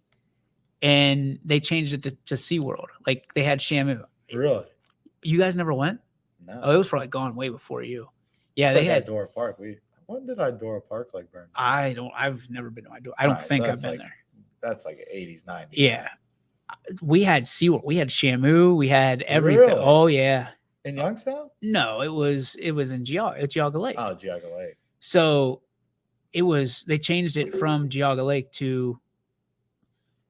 and they changed it to SeaWorld. Like they had Shamu. Really? You guys never went? No. Oh, it was probably gone way before you. Yeah, it's they had Idora Park. When did Idora Park burn? I've never been to Idora. I don't think I've been there. That's like 80s, 90s. Yeah. We had SeaWorld. We had Shamu. We had everything. Really? Oh yeah. In Youngstown? No, it was in Geauga Lake. Oh, Geauga Lake. So they changed it from Geauga Lake to,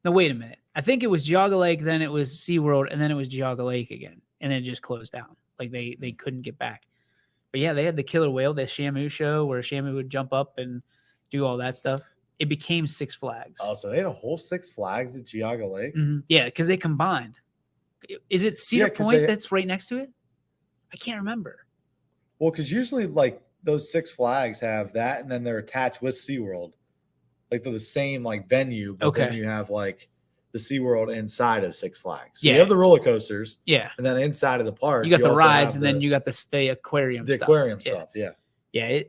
no, wait a minute. I think it was Geauga Lake, then it was SeaWorld, and then it was Geauga Lake again. And then it just closed down. Like they couldn't get back. But yeah, they had the killer whale, the Shamu show where Shamu would jump up and do all that stuff. It became Six Flags. Oh, so they had a whole Six Flags at Geauga Lake? Mm-hmm. Yeah, because they combined. Is it Cedar Point that's right next to it? I can't remember. Well, because usually like those Six Flags have that, and then they're attached with SeaWorld. Like they're the same like venue, but then you have like the SeaWorld inside of Six Flags. So you have the roller coasters. Yeah. And then inside of the park, you got the rides, and then you got the aquarium stuff. The aquarium stuff, yeah. Yeah,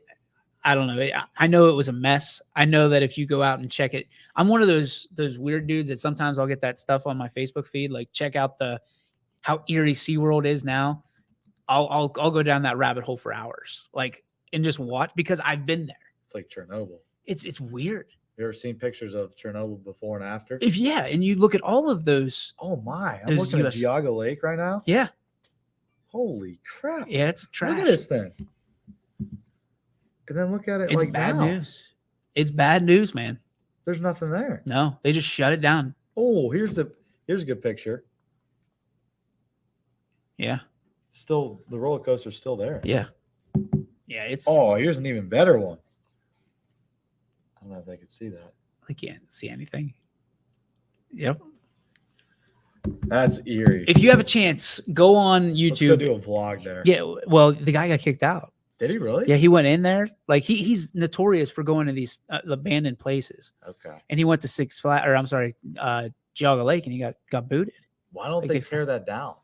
I don't know. I know it was a mess. I know that if you go out and check it, I'm one of those weird dudes that sometimes I'll get that stuff on my Facebook feed, like check out how eerie SeaWorld is now. I'll go down that rabbit hole for hours, like, and just watch, because I've been there. It's like Chernobyl. It's weird. You ever seen pictures of Chernobyl before and after? And you look at all of those. Oh my! I'm looking at Geauga Lake right now. Yeah. Holy crap! Yeah, it's trash. Look at this thing. And then look at it. It's like bad now. news. It's bad news, man. There's nothing there. No, they just shut it down. Oh, here's a good picture. Yeah. Still, the roller coaster's still there. Yeah. Yeah, it's. Oh, here's an even better one. I don't know if they could see that. I can't see anything. Yep. That's eerie. If you have a chance, go on YouTube. Let's go do a vlog there. Yeah. Well, the guy got kicked out. Did he really? Yeah, he went in there. Like he's notorious for going to these abandoned places. Okay. And he went to Geauga Lake, and he got booted. Why don't they tear that down?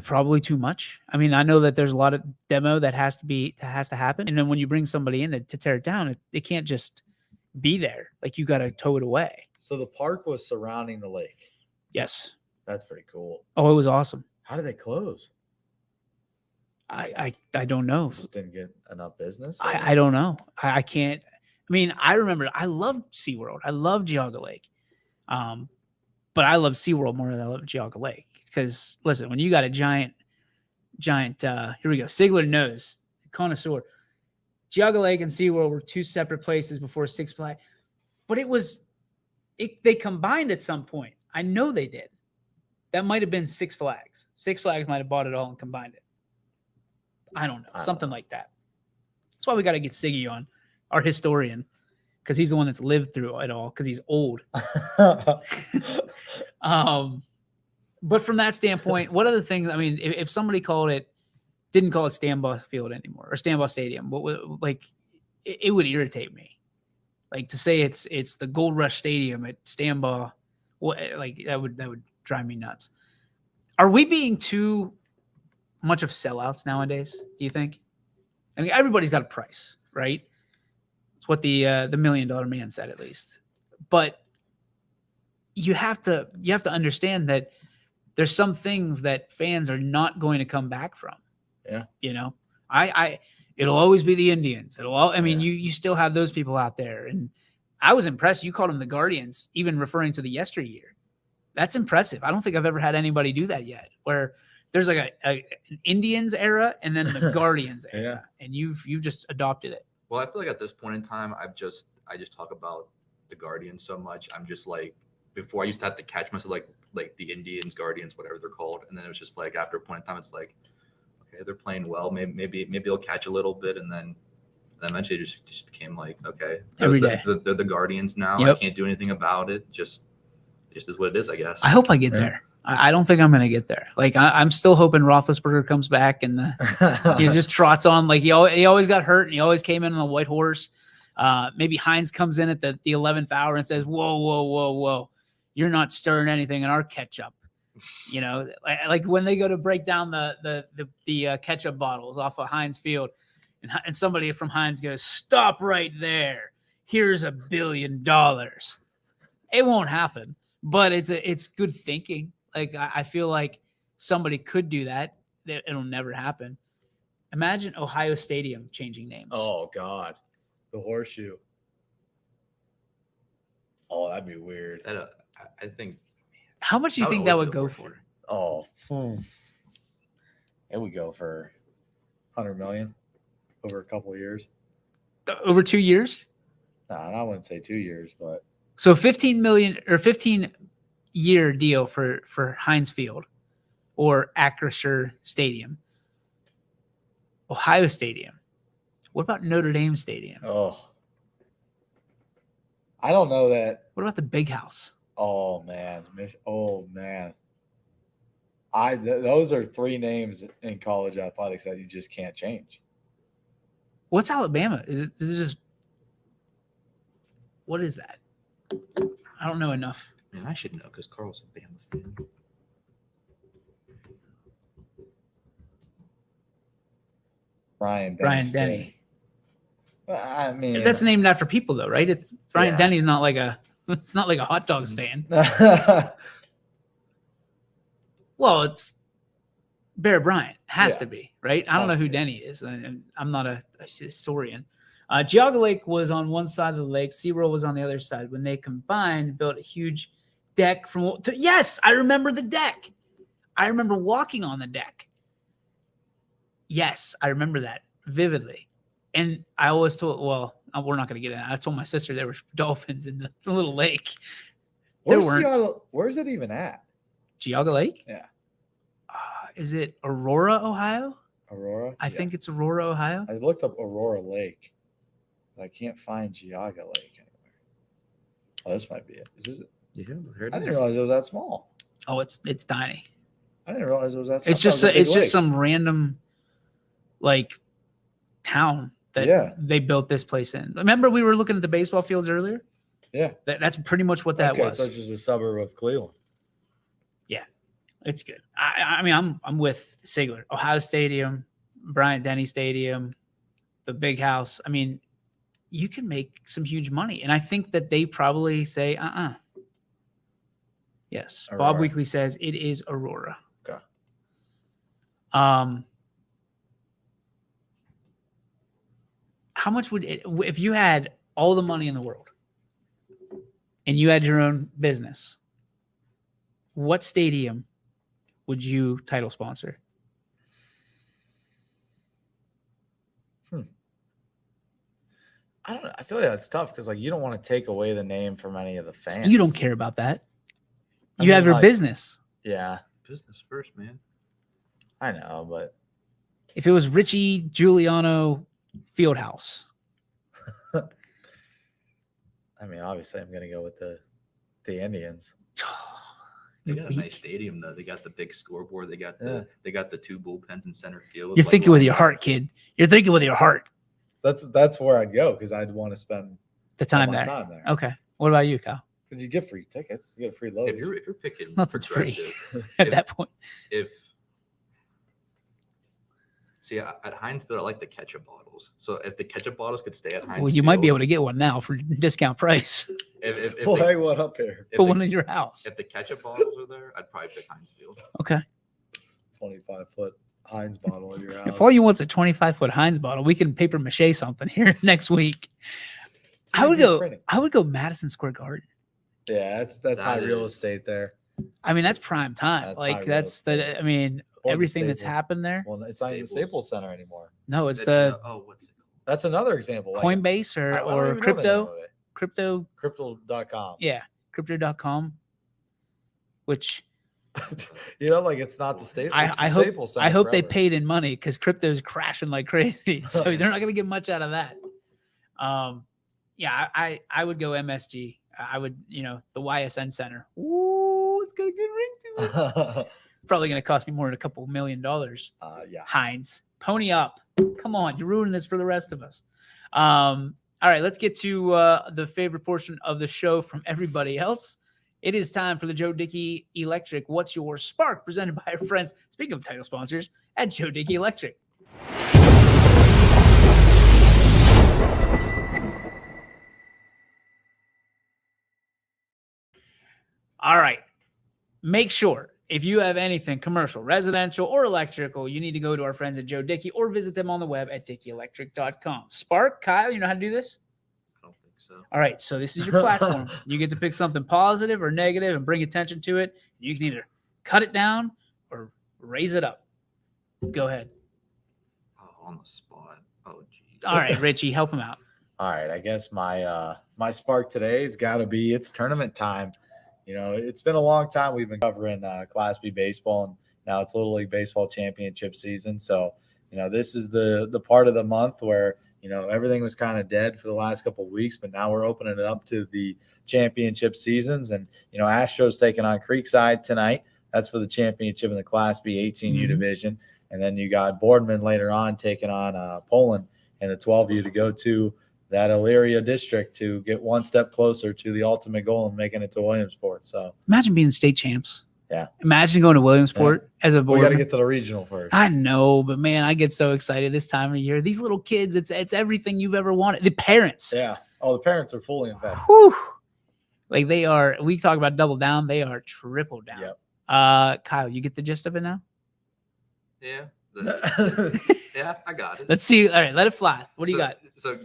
Probably too much. I mean, I know that there's a lot of demo that has to happen, and then when you bring somebody in to tear it down, it can't just be there. Like you got to tow it away. So the park was surrounding the lake. Yes. That's pretty cool. Oh, it was awesome. How did they close? I don't know. Just didn't get enough business. I don't know. I can't. I mean, I remember I loved SeaWorld. I loved Geauga Lake, but I love SeaWorld more than I love Geauga Lake. Because listen, when you got a giant, here we go. Sigler knows, connoisseur. Geauga Lake and SeaWorld were two separate places before Six Flags, but they combined at some point. I know they did. That might have been Six Flags. Six Flags might have bought it all and combined it. I don't know, something like that. That's why we got to get Siggy on, our historian, because he's the one that's lived through it all. Because he's old. But from that standpoint, what are the things? I mean, if somebody didn't call it Stambaugh Field anymore or Stambaugh Stadium, it would irritate me. Like to say it's the Gold Rush Stadium at Stambaugh, that would drive me nuts. Are we being too much of sellouts nowadays? Do you think? I mean, everybody's got a price, right? It's what the $1 Million Man said, at least. But you have to understand that there's some things that fans are not going to come back from. Yeah. You know, it'll always be the Indians. You still have those people out there. And I was impressed. You called them the Guardians, even referring to the yesteryear. That's impressive. I don't think I've ever had anybody do that yet, where there's like an Indians era and then the Guardians era. And you've just adopted it. Well, I feel like at this point in time, I just talk about the Guardians so much. I'm just like, before I used to have to catch myself like the Indians, Guardians, whatever they're called, and then it was just like after a point in time, it's like, okay, they're playing well. Maybe they'll catch a little bit, and then eventually it just became like, okay, every day they're the Guardians now. Yep. I can't do anything about it. Just is what it is, I guess. I hope I get there. I don't think I'm going to get there. Like I'm still hoping Roethlisberger comes back and just trots on. Like he always got hurt and he always came in on a white horse. Maybe Hines comes in at the 11th hour and says, whoa. You're not stirring anything in our ketchup. You know, like when they go to break down the ketchup bottles off of Heinz Field, and somebody from Heinz goes, "Stop right there. Here's $1 billion." It won't happen, but it's good thinking. Like I feel like somebody could do that. It'll never happen. Imagine Ohio Stadium changing names. Oh God, the Horseshoe. Oh, that'd be weird. I think. How much do you think that would go for? Oh, it would go for $100 million over a couple of years. Over 2 years? No, I wouldn't say 2 years, but so $15 million or 15-year deal for Heinz Field or Acrisure Stadium? Ohio Stadium. What about Notre Dame Stadium? Oh, I don't know that. What about the Big House? Oh man. Those are three names in college athletics that you just can't change. What's Alabama? Is it just what is that? I don't know enough. Man, I should know because Carl's a Bama fan. Brian Denny. I mean, That's named after people, though, right? It's Brian Denny's not like it's not like a hot dog stand. Well, it's Bear Bryant. Has to be, right? I don't know who Denny is, and I'm not a historian. Geauga Lake was on one side of the lake. SeaWorld was on the other side. When they combined, built a huge deck yes, I remember the deck. I remember walking on the deck. Yes, I remember that vividly. And I always told, we're not going to get in. I told my sister there were dolphins in the little lake. Where's it even at? Geauga Lake? Yeah. Is it Aurora, Ohio? Aurora? I think it's Aurora, Ohio. I looked up Aurora Lake, but I can't find Geauga Lake anywhere. Oh, this might be it. Is this it? Yeah, I didn't realize it was that small. Oh, it's tiny. I didn't realize it was that small. It's just some random town that they built this place in. Remember we were looking at the baseball fields earlier? Yeah. That's pretty much what that was. So it's just a suburb of Cleveland. Yeah. It's good. I mean, I'm with Sigler. Ohio Stadium, Bryant Denny Stadium, the Big House. I mean, you can make some huge money. And I think that they probably say, Yes. Aurora. Bob Weekley says it is Aurora. Okay. How much would it, if you had all the money in the world and you had your own business, what stadium would you title sponsor? I don't know. I feel like that's tough because you don't want to take away the name from any of the fans. You don't care about that. You have your business. Yeah. Business first, man. I know, but if it was Richie Giuliano Fieldhouse. I mean, obviously I'm gonna go with the Indians. They got a nice stadium though. They got the big scoreboard. They got the two bullpens in center field. You're thinking with your heart, kid. You're thinking with your heart. That's where I'd go because I'd want to spend the time there. Okay. What about you, Kyle? Because you get free tickets, you get a free load. If you're picking nothing's free at that point. At Hinesville, I like the ketchup bottles. So if the ketchup bottles could stay at Hinesville, well, you might be able to get one now for discount price. Hang one up here. Put one in your house. If the ketchup bottles are there, I'd probably pick Hinesville. Okay. 25-foot Heinz bottle in your house. If all you want is a 25-foot Heinz bottle, we can paper mache something here next week. I would go Madison Square Garden. Yeah, that's high real estate there. I mean, that's prime time. Everything that's happened there. Well, it's not even the Staples Center anymore. No, it's what's it called? That's another example. Coinbase or crypto. Crypto.com. Yeah, crypto.com. Which it's not the Staples. I hope they paid in money because crypto's crashing like crazy. So they're not going to get much out of that. I would go MSG. I would, the YSN Center. Ooh, it's got a good ring to it. Probably going to cost me more than a couple $1 million. Yeah. Heinz, pony up. Come on, you're ruining this for the rest of us. All right, let's get to the favorite portion of the show from everybody else. It is time for the Joe Dickey Electric What's Your Spark, presented by our friends, speaking of title sponsors, at Joe Dickey Electric. All right. Make sure if you have anything commercial, residential, or electrical, you need to go to our friends at Joe Dickey or visit them on the web at dickieelectric.com. Spark, Kyle, you know how to do this? I don't think so. All right. So this is your platform. You get to pick something positive or negative and bring attention to it. You can either cut it down or raise it up. Go ahead. Oh, on the spot. Oh, geez. All right, Richie, help him out. All right. I guess my spark today has got to be it's tournament time. It's been a long time we've been covering Class B baseball, and Now it's Little League Baseball championship season. So, this is the part of the month where, everything was kind of dead for the last couple of weeks, but now we're opening it up to the championship seasons. And, Astros taking on Creekside tonight. That's for the championship in the Class B 18U division. And then you got Boardman later on taking on Poland in the 12U to go to that Elyria district to get one step closer to the ultimate goal and making it to Williamsport. So imagine being state champs. Yeah. Imagine going to Williamsport as a board. We got to get to the regional first. I know, but man, I get so excited this time of year. These little kids, it's everything you've ever wanted. The parents. Yeah. Oh, the parents are fully invested. Whew. Like they are, we talk about double down. They are triple down. Yep. Kyle, you get the gist of it now? Yeah. Yeah, I got it. Let's see. All right, let it fly. What do you got? So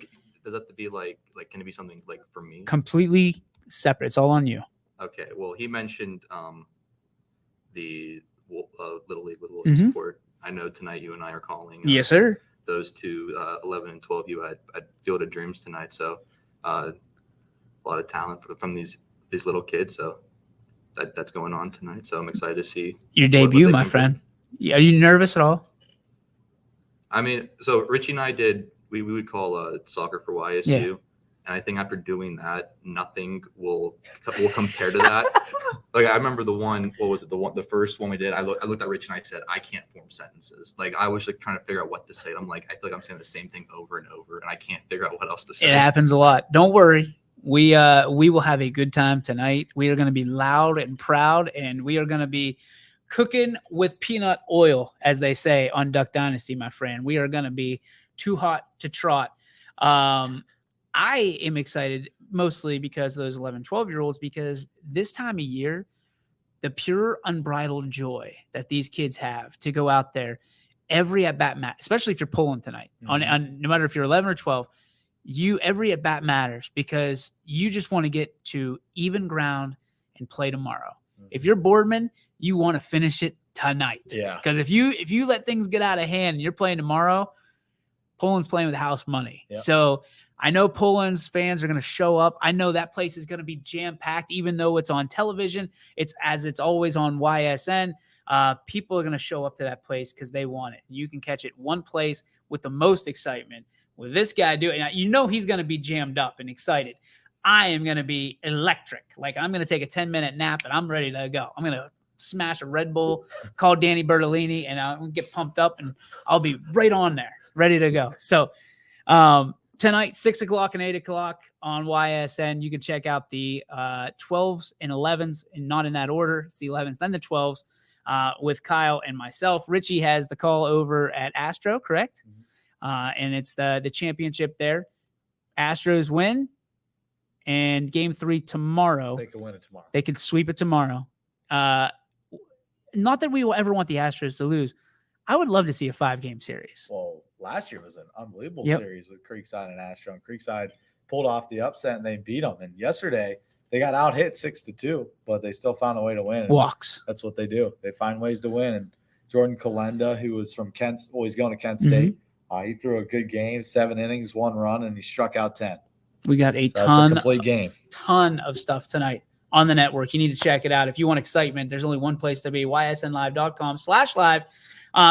does that have to be like can it be something like for me? Completely separate. It's all on you. Okay. Well, he mentioned the Little League with Williamsport. I know tonight you and I are calling. Yes, sir. Those two 11 and 12U at Field of Dreams tonight. So a lot of talent from these little kids. So that's going on tonight. So I'm excited to see your debut, my friend. Are you nervous at all? I mean, so Richie and I did. We would call soccer for YSU. Yeah. And I think after doing that, nothing will compare to that. Like I remember the one, what was it? The first one we did. I looked at Rich and I said, I can't form sentences. Like I was like trying to figure out what to say. I'm like, I feel like I'm saying the same thing over and over, and I can't figure out what else to say. It happens a lot. Don't worry. We will have a good time tonight. We are going to be loud and proud, and we are going to be cooking with peanut oil, as they say on Duck Dynasty, my friend. We are going to be too hot to trot. I am excited mostly because of those 11, 12-year-olds, because this time of year, the pure unbridled joy that these kids have to go out there every at-bat matters, especially if you're pulling tonight. On no matter if you're 11 or 12, every at-bat matters because you just want to get to even ground and play tomorrow. If you're Boardman, you want to finish it tonight. Yeah. Because if you let things get out of hand and you're playing tomorrow, Poland's playing with house money. Yep. So I know Poland's fans are going to show up. I know that place is going to be jam-packed, even though it's on television. It's always on YSN. People are going to show up to that place because they want it. You can catch it one place with the most excitement. With this guy doing it, he's going to be jammed up and excited. I am going to be electric. Like I'm going to take a 10-minute nap and I'm ready to go. I'm going to smash a Red Bull, call Danny Bertolini, and I'll get pumped up and I'll be right on there, ready to go. So tonight, 6 o'clock and 8 o'clock on YSN, you can check out the 12s and 11s, and not in that order. It's the 11s, then the 12s with Kyle and myself. Richie has the call over at Astro, correct? And it's the championship there. Astros win, and game 3 tomorrow. They can win it tomorrow. They can sweep it tomorrow. Not that we will ever want the Astros to lose. I would love to see a 5-game series. Well, last year was an unbelievable series with Creekside and Astro. And Creekside pulled off the upset and they beat them. And yesterday they got out hit 6-2, but they still found a way to win. Walks. That's what they do. They find ways to win. And Jordan Kalenda, who was from Kent, he's going to Kent State. He threw a good game, 7 innings, 1 run, and he struck out 10. We got a complete game. Ton of stuff tonight on the network. You need to check it out. If you want excitement, there's only one place to be, ysnlive.com/live.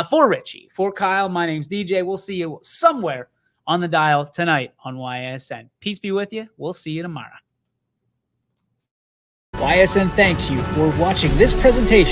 For Richie, for Kyle, my name's DJ. We'll see you somewhere on the dial tonight on YSN. Peace be with you. We'll see you tomorrow. YSN thanks you for watching this presentation